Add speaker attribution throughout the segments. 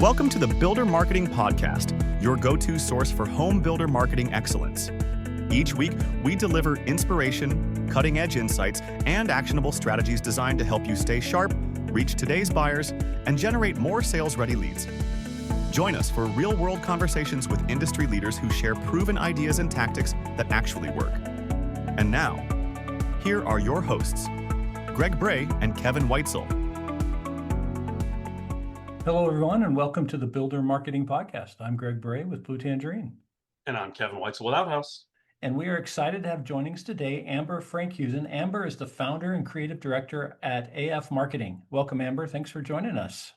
Speaker 1: Welcome to the Builder Marketing Podcast, your go-to source for home builder marketing excellence. Each week, we deliver inspiration, cutting-edge insights, and actionable strategies designed to help you stay sharp, reach today's buyers, and generate more sales-ready leads. Join us for real-world conversations with industry leaders who share proven ideas and tactics that actually work. And now, here are your hosts, Greg Bray and Kevin Weitzel.
Speaker 2: Hello, everyone, and welcome to the Builder Marketing Podcast. I'm Greg Bray with Blue Tangerine.
Speaker 3: And I'm Kevin Weitzel with Outhouse.
Speaker 2: And we are excited to have joining us today Amber Frankhuizen. Amber is the founder and creative director at AF Marketing. Welcome, Amber. Thanks for joining us.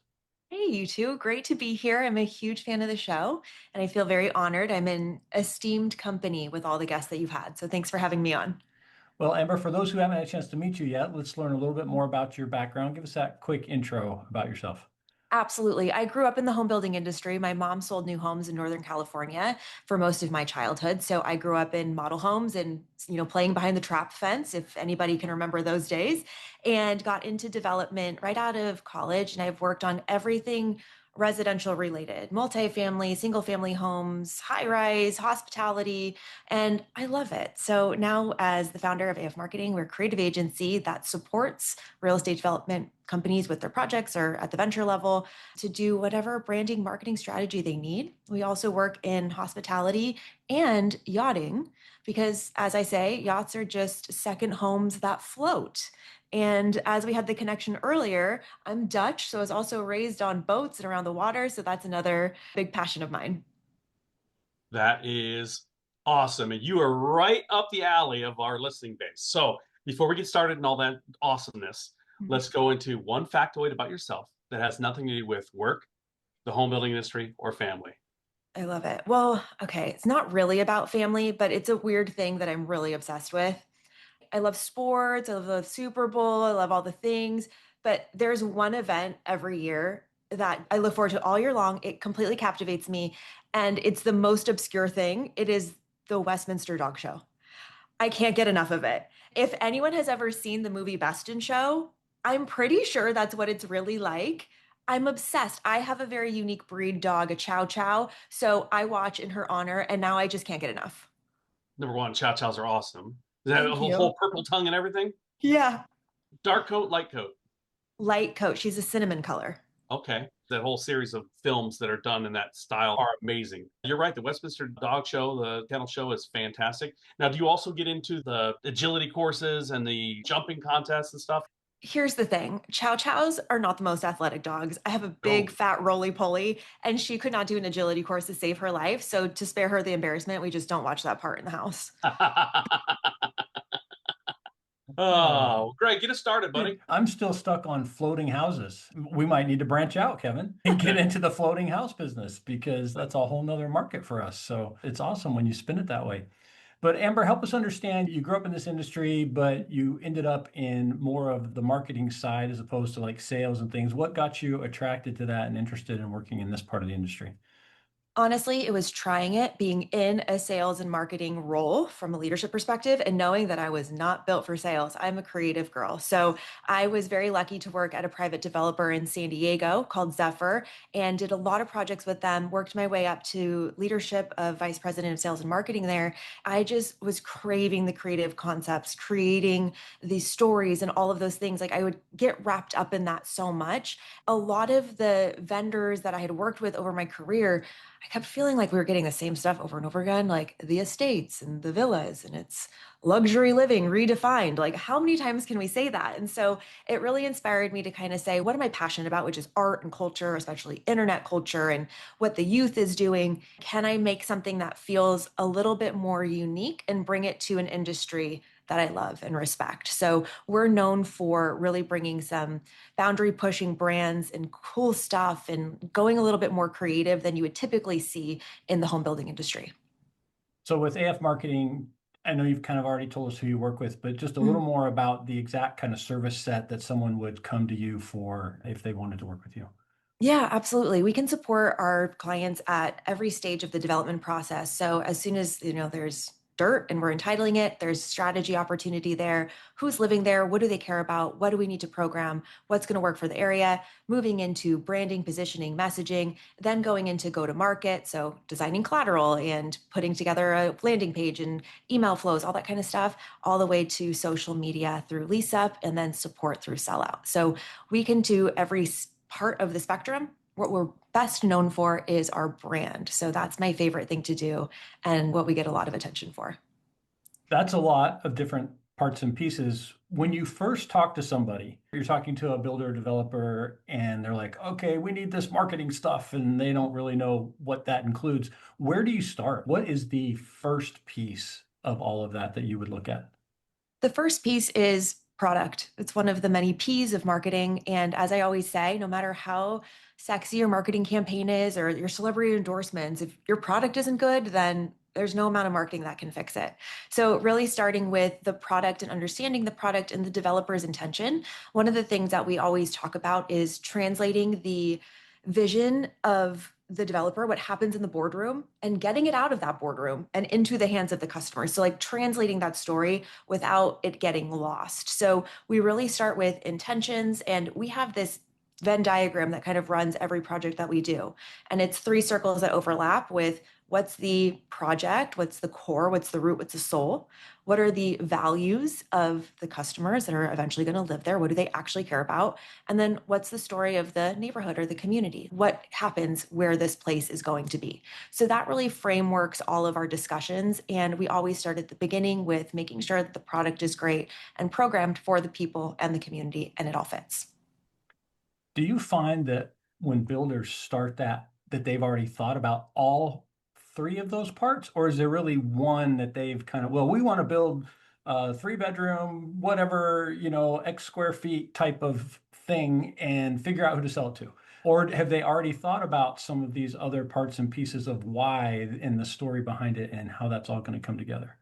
Speaker 4: Hey, you two. Great to be here. I'm a huge fan of the show, and I feel very honored. I'm in esteemed company with all the guests that you've had, so thanks for having me on.
Speaker 2: Well, Amber, for those who haven't had a chance to meet you yet, let's learn a little bit more about your background. Give us that quick intro about yourself.
Speaker 4: Absolutely. I grew up in the home building industry. My mom sold new homes in Northern California for most of my childhood. So I grew up in model homes and, playing behind the trap fence, if anybody can remember those days, and got into development right out of college. And I've worked on everything residential related, multifamily, single family homes, high rise, hospitality, and I love it. So now as the founder of AF Marketing, we're a creative agency that supports real estate development companies with their projects or at the venture level to do whatever branding marketing strategy they need. We also work in hospitality and yachting because, as I say, yachts are just second homes that float. And as we had the connection earlier, I'm Dutch, so I was also raised on boats and around the water. So that's another big passion of mine.
Speaker 3: That is awesome. And you are right up the alley of our listening base. So before we get started and all that awesomeness, let's go into one factoid about yourself that has nothing to do with work, the home building industry, or family.
Speaker 4: I love it. Well, okay, it's not really about family, but it's a weird thing that I'm really obsessed with. I love sports. I love the Super Bowl. I love all the things. But there's one event every year that I look forward to all year long. It completely captivates me. And it's the most obscure thing. It is the Westminster Dog Show. I can't get enough of it. If anyone has ever seen the movie Best in Show, I'm pretty sure that's what it's really like. I'm obsessed. I have a very unique breed dog, a Chow Chow. So I watch in her honor, and now I just can't get enough.
Speaker 3: Number one, Chow Chows are awesome. Is that a whole purple tongue and everything?
Speaker 4: Yeah.
Speaker 3: Dark coat, light coat?
Speaker 4: Light coat. She's a cinnamon color.
Speaker 3: Okay. That whole series of films that are done in that style are amazing. You're right. The Westminster Dog Show, the kennel show is fantastic. Now, do you also get into the agility courses and the jumping contests and stuff?
Speaker 4: Here's the thing. Chow Chows are not the most athletic dogs. I have a big fat roly-poly and she could not do an agility course to save her life. So to spare her the embarrassment, we just don't watch that part in the house.
Speaker 3: Oh, Greg, get us started, buddy.
Speaker 2: I'm still stuck on floating houses. We might need to branch out, Kevin, and get into the floating house business because that's a whole nother market for us. So it's awesome when you spin it that way. But Amber, help us understand, you grew up in this industry, but you ended up in more of the marketing side as opposed to like sales and things. What got you attracted to that and interested in working in this part of the industry?
Speaker 4: Honestly, it was trying it, being in a sales and marketing role from a leadership perspective and knowing that I was not built for sales. I'm a creative girl. So I was very lucky to work at a private developer in San Diego called Zephyr and did a lot of projects with them, worked my way up to leadership of vice president of sales and marketing there. I just was craving the creative concepts, creating these stories and all of those things. Like I would get wrapped up in that so much. A lot of the vendors that I had worked with over my career, I kept feeling like we were getting the same stuff over and over again, like the estates and the villas and it's luxury living redefined. Like how many times can we say that? And so it really inspired me to kind of say, what am I passionate about, which is art and culture, especially internet culture and what the youth is doing. Can I make something that feels a little bit more unique and bring it to an industry that I love and respect? So we're known for really bringing some boundary pushing brands and cool stuff and going a little bit more creative than you would typically see in the home building industry.
Speaker 2: So with AF Marketing, I know you've kind of already told us who you work with, but just a little more about the exact kind of service set that someone would come to you for if they wanted to work with you.
Speaker 4: Yeah, absolutely. We can support our clients at every stage of the development process. So as soon as, there's dirt and we're entitling it. There's strategy opportunity there. Who's living there? What do they care about? What do we need to program? What's going to work for the area? Moving into branding, positioning, messaging, then going into go to market. So designing collateral and putting together a landing page and email flows, all that kind of stuff, all the way to social media through lease up and then support through sellout. So we can do every part of the spectrum. What we're best known for is our brand. So that's my favorite thing to do and what we get a lot of attention for.
Speaker 2: That's a lot of different parts and pieces. When you first talk to somebody, you're talking to a builder developer and they're like, okay, we need this marketing stuff, and they don't really know what that includes. Where do you start? What is the first piece of all of that you would look at?
Speaker 4: The first piece is product. It's one of the many P's of marketing. And as I always say, no matter how sexy your marketing campaign is or your celebrity endorsements, if your product isn't good, then there's no amount of marketing that can fix it. So really starting with the product and understanding the product and the developer's intention. One of the things that we always talk about is translating the vision of the developer, what happens in the boardroom, and getting it out of that boardroom and into the hands of the customer. So like translating that story without it getting lost. So we really start with intentions, and we have this Venn diagram that kind of runs every project that we do. And it's 3 circles that overlap with what's the project, what's the core, what's the root, what's the soul, what are the values of the customers that are eventually going to live there, what do they actually care about, and then what's the story of the neighborhood or the community, what happens where this place is going to be. So that really frameworks all of our discussions, and we always start at the beginning with making sure that the product is great and programmed for the people and the community, and it all fits.
Speaker 2: Do you find that when builders start that they've already thought about all 3 of those parts, or is there really one that they've kind of, well, we want to build a 3-bedroom, whatever, X square feet type of thing and figure out who to sell it to? Or have they already thought about some of these other parts and pieces of why and the story behind it and how that's all going to come together?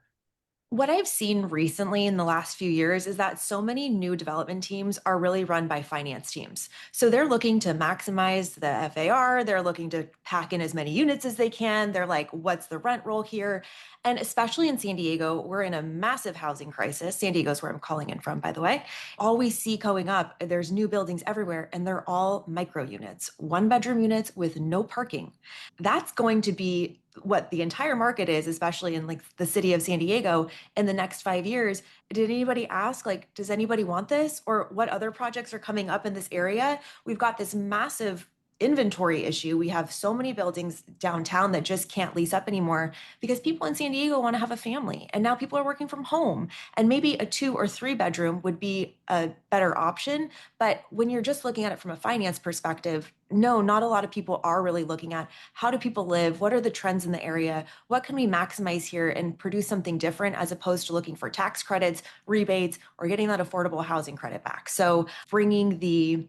Speaker 4: What I've seen recently in the last few years is that so many new development teams are really run by finance teams. So they're looking to maximize the FAR, they're looking to pack in as many units as they can. They're like, what's the rent roll here? And especially in San Diego, we're in a massive housing crisis. San Diego is where I'm calling in from, by the way. All we see going up, there's new buildings everywhere, and they're all micro units, 1-bedroom units with no parking. That's going to be what the entire market is, especially in like the city of San Diego in the next 5 years. Did anybody ask, like, does anybody want this? Or what other projects are coming up in this area? We've got this massive inventory issue. We have so many buildings downtown that just can't lease up anymore because people in San Diego want to have a family. And now people are working from home. And maybe a 2 or 3-bedroom would be a better option. But when you're just looking at it from a finance perspective, no, not a lot of people are really looking at how do people live? What are the trends in the area? What can we maximize here and produce something different as opposed to looking for tax credits, rebates, or getting that affordable housing credit back? So bringing the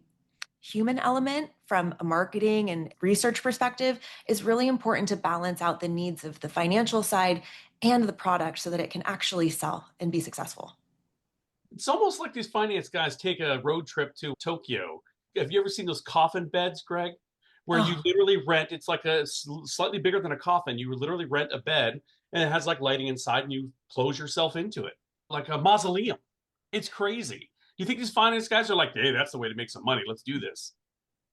Speaker 4: human element from a marketing and research perspective is really important to balance out the needs of the financial side and the product so that it can actually sell and be successful.
Speaker 3: It's almost like these finance guys take a road trip to Tokyo. Have you ever seen those coffin beds, Greg? Where you literally rent, it's like a slightly bigger than a coffin. You literally rent a bed and it has like lighting inside and you close yourself into it like a mausoleum. It's crazy. You think these finance guys are like, hey, that's the way to make some money. Let's do this.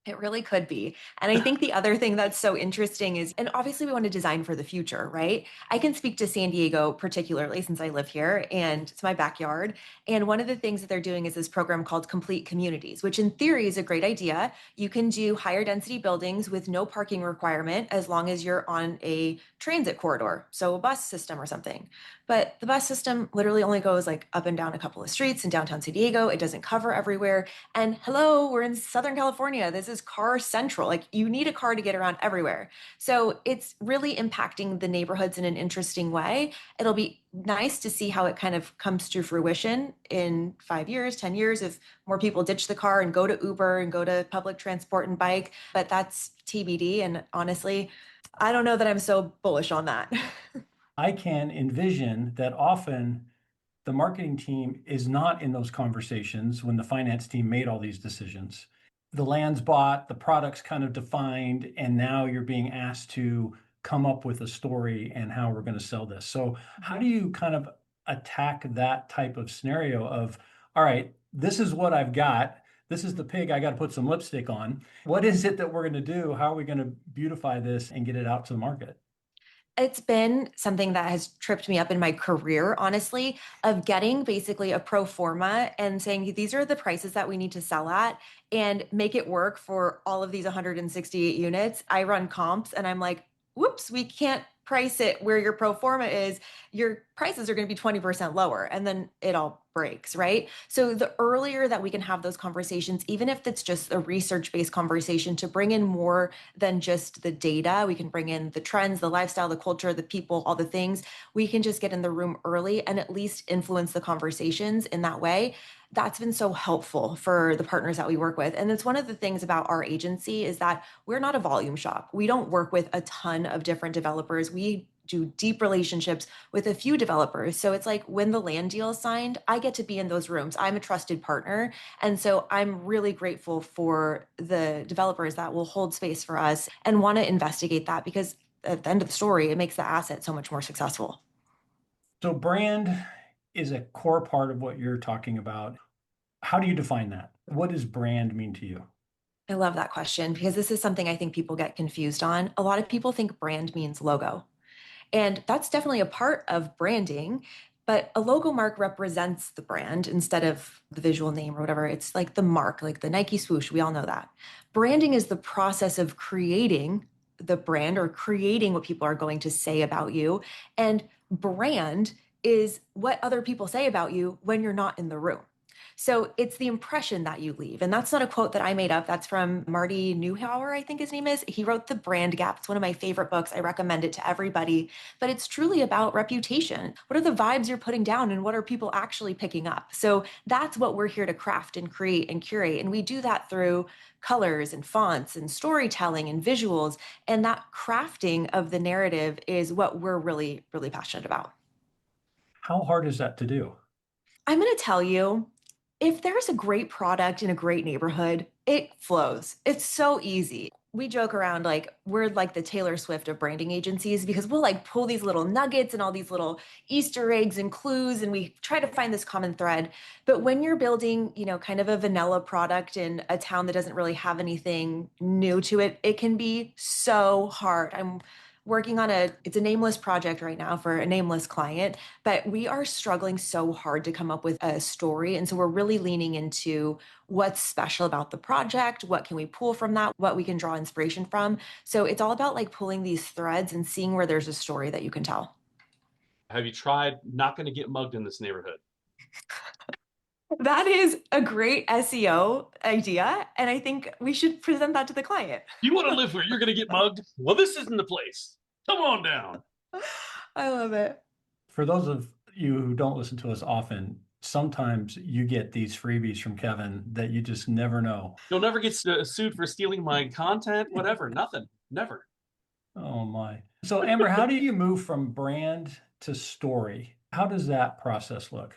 Speaker 4: It really could be. And I think the other thing that's so interesting is, and obviously we want to design for the future, right? I can speak to San Diego particularly since I live here and it's my backyard. And one of the things that they're doing is this program called Complete Communities, which in theory is a great idea. You can do higher density buildings with no parking requirement as long as you're on a transit corridor, so a bus system or something. But the bus system literally only goes like up and down a couple of streets in downtown San Diego. It doesn't cover everywhere. And hello, we're in Southern California. This is car central. Like you need a car to get around everywhere. So it's really impacting the neighborhoods in an interesting way. It'll be nice to see how it kind of comes to fruition in 5 years, 10 years, if more people ditch the car and go to Uber and go to public transport and bike. But that's TBD. And honestly, I don't know that I'm so bullish on that.
Speaker 2: I can envision that often the marketing team is not in those conversations when the finance team made all these decisions. The land's bought, the product's kind of defined, and now you're being asked to come up with a story and how we're going to sell this. So how do you kind of attack that type of scenario of, all right, this is what I've got. This is the pig I got to put some lipstick on. What is it that we're going to do? How are we going to beautify this and get it out to the market?
Speaker 4: It's been something that has tripped me up in my career, honestly, of getting basically a pro forma and saying, these are the prices that we need to sell at and make it work for all of these 168 units. I run comps and I'm like, whoops, we can't price it where your pro forma is. Your prices are going to be 20% lower. And then it all breaks, right? So the earlier that we can have those conversations, even if it's just a research-based conversation, to bring in more than just the data, we can bring in the trends, the lifestyle, the culture, the people, all the things. We can just get in the room early and at least influence the conversations in that way. That's been so helpful for the partners that we work with. And it's one of the things about our agency is that we're not a volume shop. We don't work with a ton of different developers. We do deep relationships with a few developers. So it's like when the land deal is signed, I get to be in those rooms. I'm a trusted partner. And so I'm really grateful for the developers that will hold space for us and want to investigate that, because at the end of the story, it makes the asset so much more successful.
Speaker 2: So brand is a core part of what you're talking about. How do you define that? What does brand mean to you?
Speaker 4: I love that question because this is something I think people get confused on. A lot of people think brand means logo. And that's definitely a part of branding, but a logo mark represents the brand instead of the visual name or whatever. It's like the mark, like the Nike swoosh. We all know that. Branding is the process of creating the brand or creating what people are going to say about you. And brand is what other people say about you when you're not in the room. So it's the impression that you leave. And that's not a quote that I made up. That's from Marty Neuhauer, I think his name is. He wrote The Brand Gap. It's one of my favorite books. I recommend it to everybody. But it's truly about reputation. What are the vibes you're putting down and what are people actually picking up? So that's what we're here to craft and create and curate. And we do that through colors and fonts and storytelling and visuals. And that crafting of the narrative is what we're really, really passionate about.
Speaker 2: How hard is that to do?
Speaker 4: I'm going to tell you, if there's a great product in a great neighborhood, it flows. It's so easy. We joke around like we're like the Taylor Swift of branding agencies because we'll like pull these little nuggets and all these little Easter eggs and clues and we try to find this common thread. But when you're building, kind of a vanilla product in a town that doesn't really have anything new to it, it can be so hard. I'm working on it's a nameless project right now for a nameless client, but we are struggling so hard to come up with a story. And so we're really leaning into what's special about the project, what can we pull from that, what we can draw inspiration from. So it's all about like pulling these threads and seeing where there's a story that you can tell.
Speaker 3: Have you tried not going to get mugged in this neighborhood?
Speaker 4: That is a great SEO idea. And I think we should present that to the client.
Speaker 3: You want to live where you're going to get mugged? Well, this isn't the place. Come on down.
Speaker 4: I love it.
Speaker 2: For those of you who don't listen to us often, sometimes you get these freebies from Kevin that you just never know.
Speaker 3: You'll never get sued for stealing my content, whatever, nothing, never.
Speaker 2: Oh my. So Amber, how do you move from brand to story? How does that process look?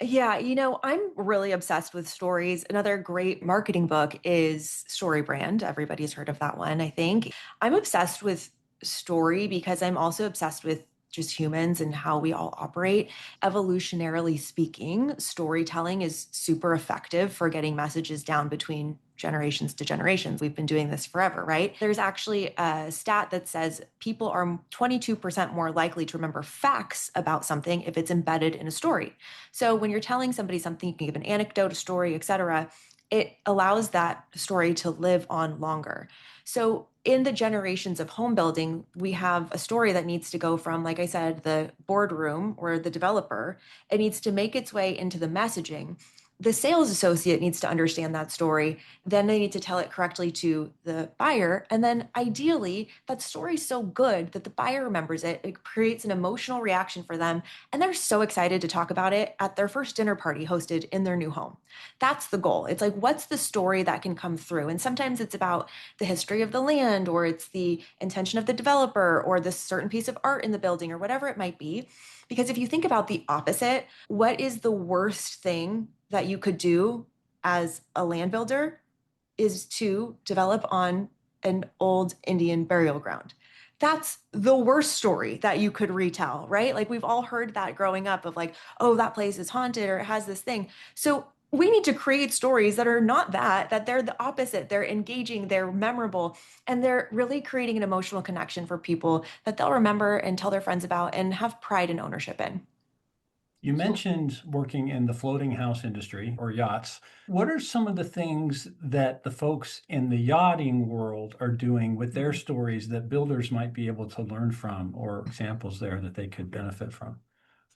Speaker 4: Yeah, I'm really obsessed with stories. Another great marketing book is Story Brand. Everybody's heard of that one, I think. I'm obsessed with story because I'm also obsessed with just humans and how we all operate. Evolutionarily speaking, storytelling is super effective for getting messages down between generations to generations. We've been doing this forever, right? There's actually a stat that says people are 22% more likely to remember facts about something if it's embedded in a story. So when you're telling somebody something, you can give an anecdote, a story, etc. It allows that story to live on longer. So in the generations of home building, we have a story that needs to go from, like I said, the boardroom or the developer. It needs to make its way into the messaging. The sales associate needs to understand that story. Then they need to tell it correctly to the buyer. And then ideally, that story is so good that the buyer remembers it. It creates an emotional reaction for them. And they're so excited to talk about it at their first dinner party hosted in their new home. That's the goal. It's like, what's the story that can come through? And sometimes it's about the history of the land, or it's the intention of the developer, or this certain piece of art in the building, or whatever it might be. Because if you think about the opposite, what is the worst thing that you could do as a land builder is to develop on an old Indian burial ground. that's the worst story that you could retell, right? Like we've all heard that growing up of like, oh, that place is haunted or it has this thing. So we need to create stories that are not that they're the opposite. They're engaging, they're memorable, and they're really creating an emotional connection for people that they'll remember and tell their friends about and have pride and ownership in.
Speaker 2: You mentioned working in the floating house industry or yachts. What are some of the things that the folks in the yachting world are doing with their stories that builders might be able to learn from, or examples there that they could benefit from?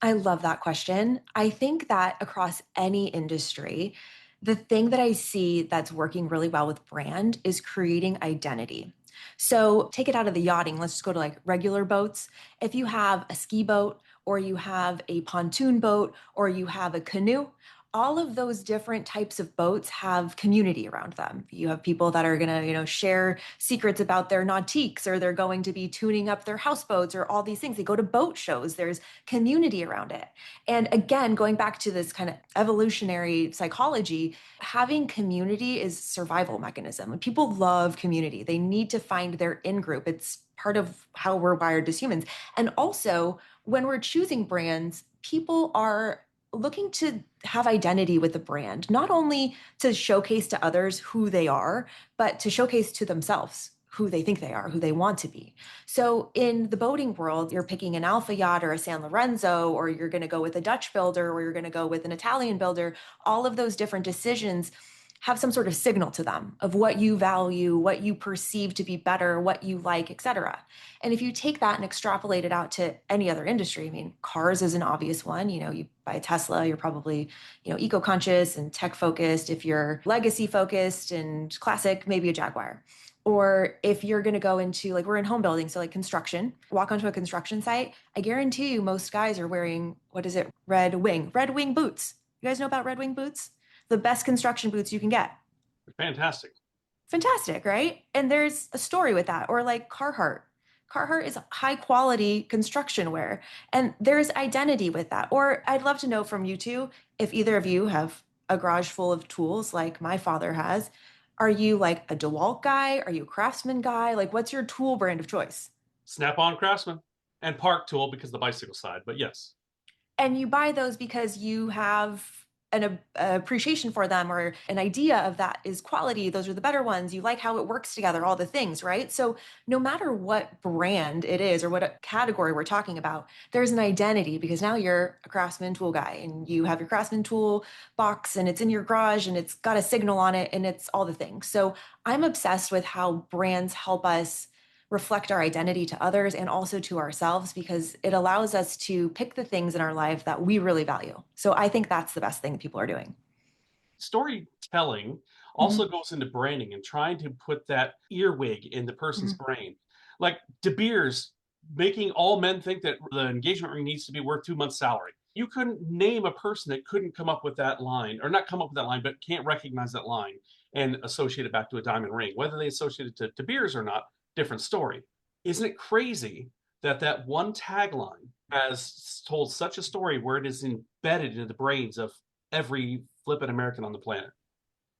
Speaker 4: I love that question. I think that across any industry, the thing that I see that's working really well with brand is creating identity. So take it out of the yachting. Let's just go to like regular boats. If you have a ski boat, or you have a pontoon boat, or you have a canoe, all of those different types of boats have community around them. You have people that are going to, share secrets about their nautiques, or they're going to be tuning up their houseboats, or all these things. They go to boat shows. There's community around it. And again, going back to this kind of evolutionary psychology, having community is survival mechanism. People love community. They need to find their in-group. It's part of how we're wired as humans. And also, when we're choosing brands, people are looking to have identity with the brand, not only to showcase to others who they are, but to showcase to themselves who they think they are, who they want to be. So in the boating world, you're picking an Alpha yacht or a San Lorenzo, or you're going to go with a Dutch builder, or you're going to go with an Italian builder. All of those different decisions have some sort of signal to them of what you value, what you perceive to be better, what you like, etc. And if you take that and extrapolate it out to any other industry, I mean, cars is an obvious one. You buy a Tesla, you're probably, eco-conscious and tech-focused. If you're legacy-focused and classic, maybe a Jaguar. Or if you're going to go into, like, we're in home building, so like construction, walk onto a construction site, I guarantee you most guys are wearing, what is it, Red Wing boots. You guys know about Red Wing boots? The best construction boots you can get.
Speaker 3: Fantastic.
Speaker 4: Fantastic, right? And there's a story with that. Or like Carhartt. Carhartt is high quality construction wear, and there's identity with that. Or I'd love to know from you two, if either of you have a garage full of tools like my father has, are you like a DeWalt guy? Are you a Craftsman guy? Like, what's your tool brand of choice?
Speaker 3: Snap-on Craftsman and Park Tool because of the bicycle side, but yes.
Speaker 4: And you buy those because you have an appreciation for them, or an idea of that is quality. Those are the better ones. You like how it works together, all the things, right? So no matter what brand it is or what category we're talking about, there's an identity, because now you're a Craftsman tool guy and you have your Craftsman tool box and it's in your garage and it's got a signal on it and it's all the things. So I'm obsessed with how brands help us reflect our identity to others and also to ourselves, because it allows us to pick the things in our life that we really value. So I think that's the best thing that people are doing.
Speaker 3: Storytelling also goes into branding and trying to put that earwig in the person's brain. Like De Beers making all men think that the engagement ring needs to be worth 2 months' salary. You couldn't name a person that couldn't come up with that line, or not come up with that line, but can't recognize that line and associate it back to a diamond ring. Whether they associate it to De Beers or not, different story. Isn't it crazy that that one tagline has told such a story where it is embedded into the brains of every flippant American on the planet?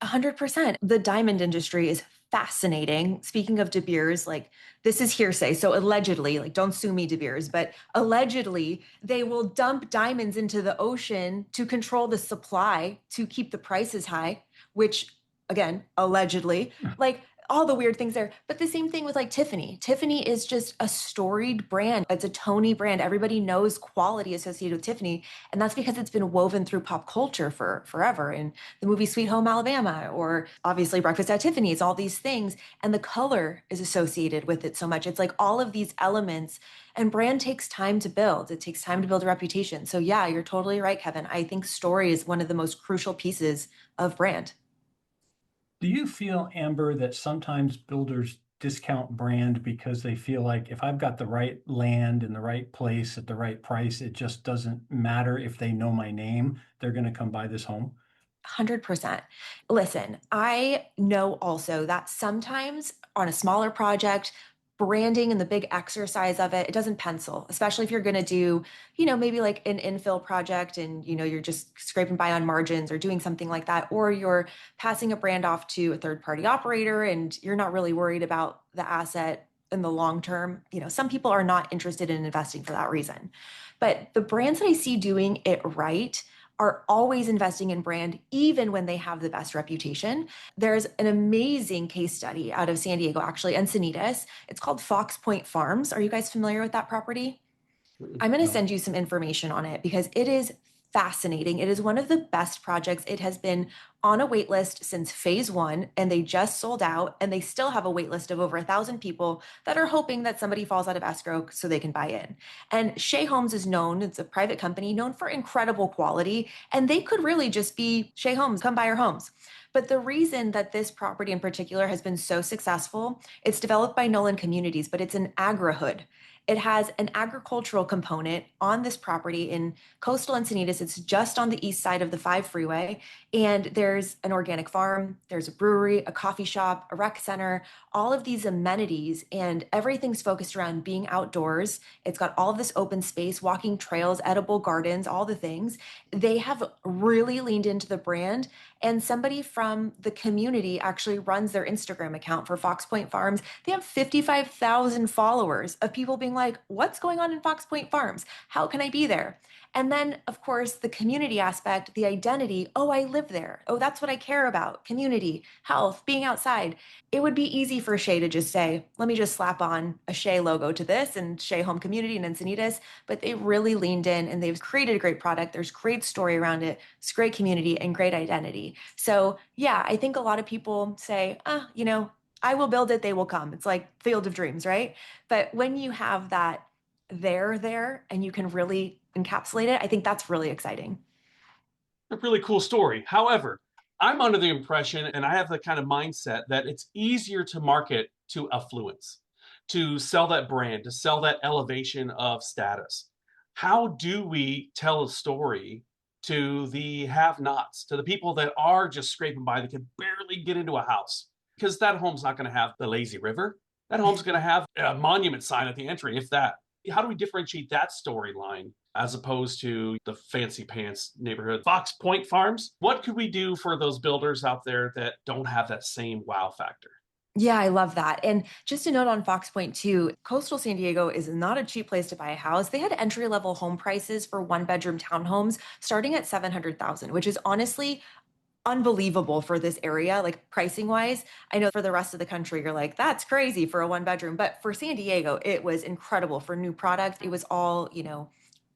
Speaker 4: 100%. The diamond industry is fascinating. Speaking of De Beers, like, this is hearsay. So allegedly, like, don't sue me, De Beers, but allegedly they will dump diamonds into the ocean to control the supply to keep the prices high, which, again, allegedly, like, all the weird things there. But the same thing with like Tiffany. Tiffany is just a storied brand. It's a Tony brand. Everybody knows quality associated with Tiffany. And that's because it's been woven through pop culture for forever. In the movie Sweet Home Alabama, or obviously Breakfast at Tiffany's, all these things. And the color is associated with it so much. It's like all of these elements, and brand takes time to build. It takes time to build a reputation. So yeah, you're totally right, Kevin. I think story is one of the most crucial pieces of brand.
Speaker 2: Do you feel, Amber, that sometimes builders discount brand because they feel like if I've got the right land in the right place at the right price, it just doesn't matter if they know my name, they're going to come buy this home?
Speaker 4: 100%. Listen, I know also that sometimes on a smaller project, branding and the big exercise of it, it doesn't pencil, especially if you're going to do, maybe like an infill project and, you're just scraping by on margins or doing something like that, or you're passing a brand off to a third party operator and you're not really worried about the asset in the long term, some people are not interested in investing for that reason. But the brands that I see doing it right are always investing in brand, even when they have the best reputation. There's an amazing case study out of San Diego, actually, Encinitas. It's called Fox Point Farms. Are you guys familiar with that property? I'm going to
Speaker 2: No.
Speaker 4: send you some information on it because it is fascinating. It is one of the best projects. It has been on a wait list since phase one, and they just sold out, and they still have a wait list of over 1,000 people that are hoping that somebody falls out of escrow so they can buy in. And Shea Homes is known, it's a private company known for incredible quality, and they could really just be Shea Homes, come buy our homes. But the reason that this property in particular has been so successful, it's developed by Nolan Communities, but it's an agri-hood. It has an agricultural component on this property in coastal Encinitas. It's just on the east side of the 5 freeway. And there's an organic farm, there's a brewery, a coffee shop, a rec center, all of these amenities, and everything's focused around being outdoors. It's got all of this open space, walking trails, edible gardens, all the things. They have really leaned into the brand. And somebody from the community actually runs their Instagram account for Fox Point Farms. They have 55,000 followers of people being like, what's going on in Fox Point Farms? How can I be there? And then, of course, the community aspect, the identity. Oh, I live there. Oh, that's what I care about. Community, health, being outside. It would be easy for Shea to just say, let me just slap on a Shea logo to this and Shea Home Community and Encinitas. But they really leaned in and they've created a great product. There's great story around it. It's great community and great identity. So yeah, I think a lot of people say, I will build it, they will come. It's like Field of Dreams, right? But when you have that there and you can really encapsulate it, I think that's really exciting.
Speaker 3: A really cool story. However, I'm under the impression, and I have the kind of mindset that it's easier to market to affluence, to sell that brand, to sell that elevation of status. How do we tell a story to the have-nots, to the people that are just scraping by, that can barely get into a house? Because that home's not going to have the lazy river. That home's going to have a monument sign at the entry, if that. How do we differentiate that storyline as opposed to the fancy pants neighborhood? Fox Point Farms, what could we do for those builders out there that don't have that same wow factor?
Speaker 4: Yeah, I love that. And just a note on Fox Point too, coastal San Diego is not a cheap place to buy a house. They had entry-level home prices for one-bedroom townhomes starting at 700,000, which is honestly unbelievable for this area, like pricing wise. I know for the rest of the country, you're like, that's crazy for a one bedroom. But for San Diego, it was incredible for new product. It was all,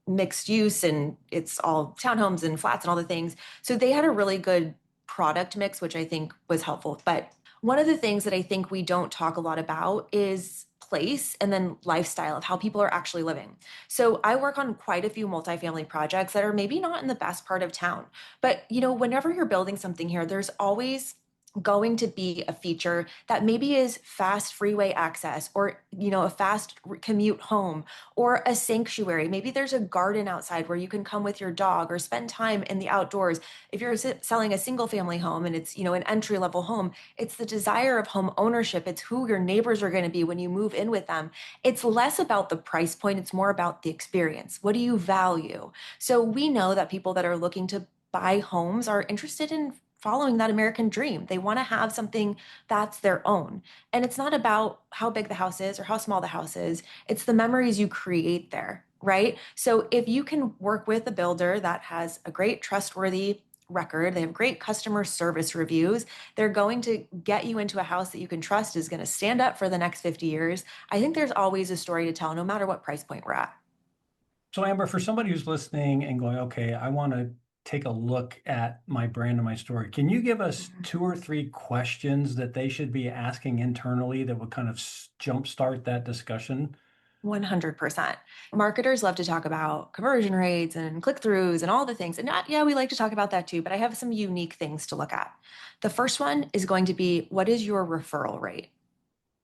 Speaker 4: mixed use and it's all townhomes and flats and all the things. So they had a really good product mix, which I think was helpful. But one of the things that I think we don't talk a lot about is place and then lifestyle of how people are actually living. So I work on quite a few multifamily projects that are maybe not in the best part of town. But, whenever you're building something here, there's always going to be a feature that maybe is fast freeway access or a fast commute home or a sanctuary. Maybe there's a garden outside where you can come with your dog or spend time in the outdoors. If you're selling a single family home and it's an entry level home, it's the desire of home ownership. It's who your neighbors are going to be when you move in with them. It's less about the price point, it's more about the experience. What do you value? So we know that people that are looking to buy homes are interested in following that American dream. They want to have something that's their own. And it's not about how big the house is or how small the house is. It's the memories you create there, right? So if you can work with a builder that has a great trustworthy record, they have great customer service reviews, they're going to get you into a house that you can trust is going to stand up for the next 50 years. I think there's always a story to tell, no matter what price point we're at.
Speaker 2: So Amber, for somebody who's listening and going, okay, I want to take a look at my brand and my story, can you give us 2 or 3 questions that they should be asking internally that would kind of jumpstart that discussion?
Speaker 4: 100%. Marketers love to talk about conversion rates and click-throughs and all the things. And yeah, we like to talk about that too, but I have some unique things to look at. The first one is going to be, what is your referral rate?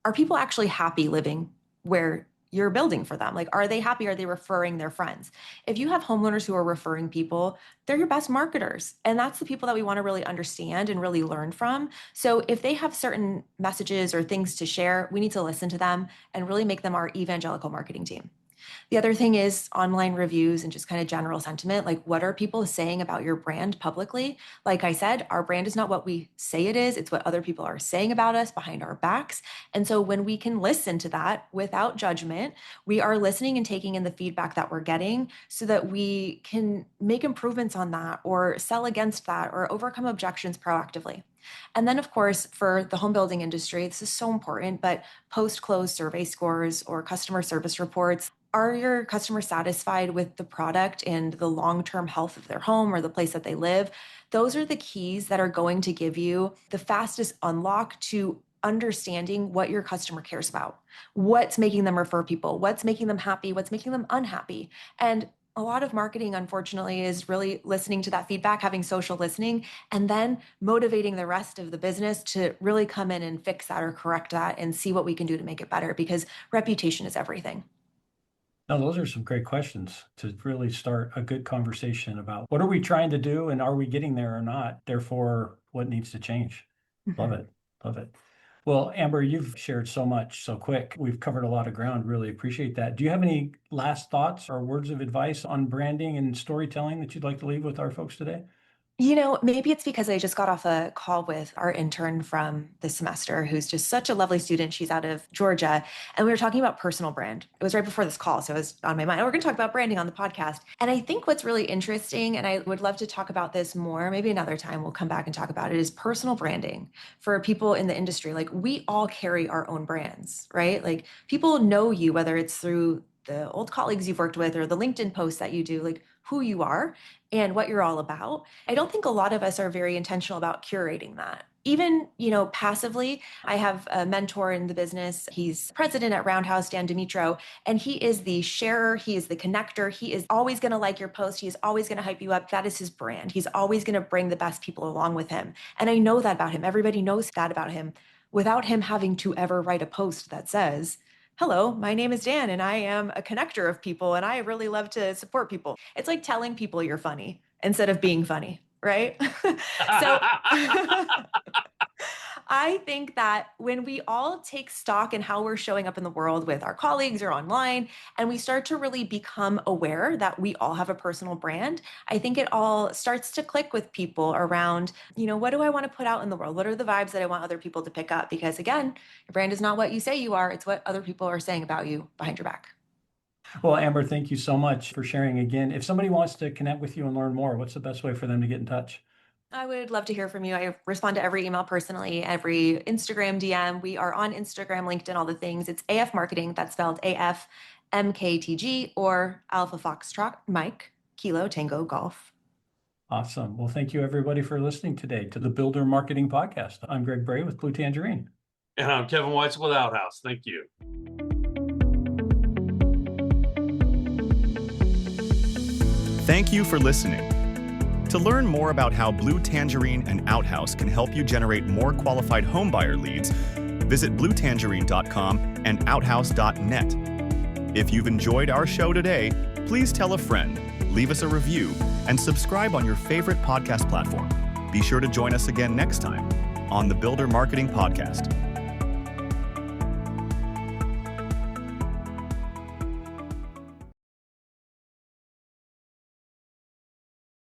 Speaker 4: Are people actually happy living where you're building for them? Like, are they happy? Are they referring their friends? If you have homeowners who are referring people, they're your best marketers. And that's the people that we want to really understand and really learn from. So if they have certain messages or things to share, we need to listen to them and really make them our evangelical marketing team. The other thing is online reviews and just kind of general sentiment. Like, what are people saying about your brand publicly? Like I said, our brand is not what we say it is. It's what other people are saying about us behind our backs. And so when we can listen to that without judgment, we are listening and taking in the feedback that we're getting so that we can make improvements on that or sell against that or overcome objections proactively. And then, of course, for the home building industry, this is so important, but post-close survey scores or customer service reports, are your customers satisfied with the product and the long-term health of their home or the place that they live? Those are the keys that are going to give you the fastest unlock to understanding what your customer cares about, what's making them refer people, what's making them happy, what's making them unhappy. And a lot of marketing, unfortunately, is really listening to that feedback, having social listening, and then motivating the rest of the business to really come in and fix that or correct that and see what we can do to make it better, because reputation is everything.
Speaker 2: No, those are some great questions to really start a good conversation about what are we trying to do and are we getting there or not? Therefore, what needs to change? Love it. Love it. Well, Amber, you've shared so much so quick. We've covered a lot of ground. Really appreciate that. Do you have any last thoughts or words of advice on branding and storytelling that you'd like to leave with our folks today?
Speaker 4: Maybe it's because I just got off a call with our intern from this semester, who's just such a lovely student. She's out of Georgia. And we were talking about personal brand. It was right before this call, so it was on my mind. We're going to talk about branding on the podcast. And I think what's really interesting, and I would love to talk about this more, maybe another time we'll come back and talk about it, is personal branding for people in the industry. Like, we all carry our own brands, right? Like, people know you, whether it's through the old colleagues you've worked with or the LinkedIn posts that you do, like who you are and what you're all about. I don't think a lot of us are very intentional about curating that. Even, passively, I have a mentor in the business. He's president at Roundhouse, Dan Dimitro, and he is the sharer. He is the connector. He is always going to like your post. He is always going to hype you up. That is his brand. He's always going to bring the best people along with him. And I know that about him. Everybody knows that about him without him having to ever write a post that says, hello, my name is Dan and I am a connector of people and I really love to support people. It's like telling people you're funny instead of being funny, right? So I think that when we all take stock in how we're showing up in the world with our colleagues or online, and we start to really become aware that we all have a personal brand, I think it all starts to click with people around, what do I want to put out in the world? What are the vibes that I want other people to pick up? Because again, your brand is not what you say you are. It's what other people are saying about you behind your back.
Speaker 2: Well, Amber, thank you so much for sharing again. If somebody wants to connect with you and learn more, what's the best way for them to get in touch?
Speaker 4: I would love to hear from you. I respond to every email personally, every Instagram DM. We are on Instagram, LinkedIn, all the things. It's AF Marketing. That's spelled AFMKTG, or Alpha Foxtrot Mike Kilo Tango Golf.
Speaker 2: Awesome. Well, thank you everybody for listening today to the Builder Marketing Podcast. I'm Greg Bray with Blue Tangerine.
Speaker 3: And I'm Kevin Weitz with Outhouse. Thank you.
Speaker 1: Thank you for listening. To learn more about how Blue Tangerine and Outhouse can help you generate more qualified homebuyer leads, visit bluetangerine.com and outhouse.net. If you've enjoyed our show today, please tell a friend, leave us a review, and subscribe on your favorite podcast platform. Be sure to join us again next time on the Builder Marketing Podcast.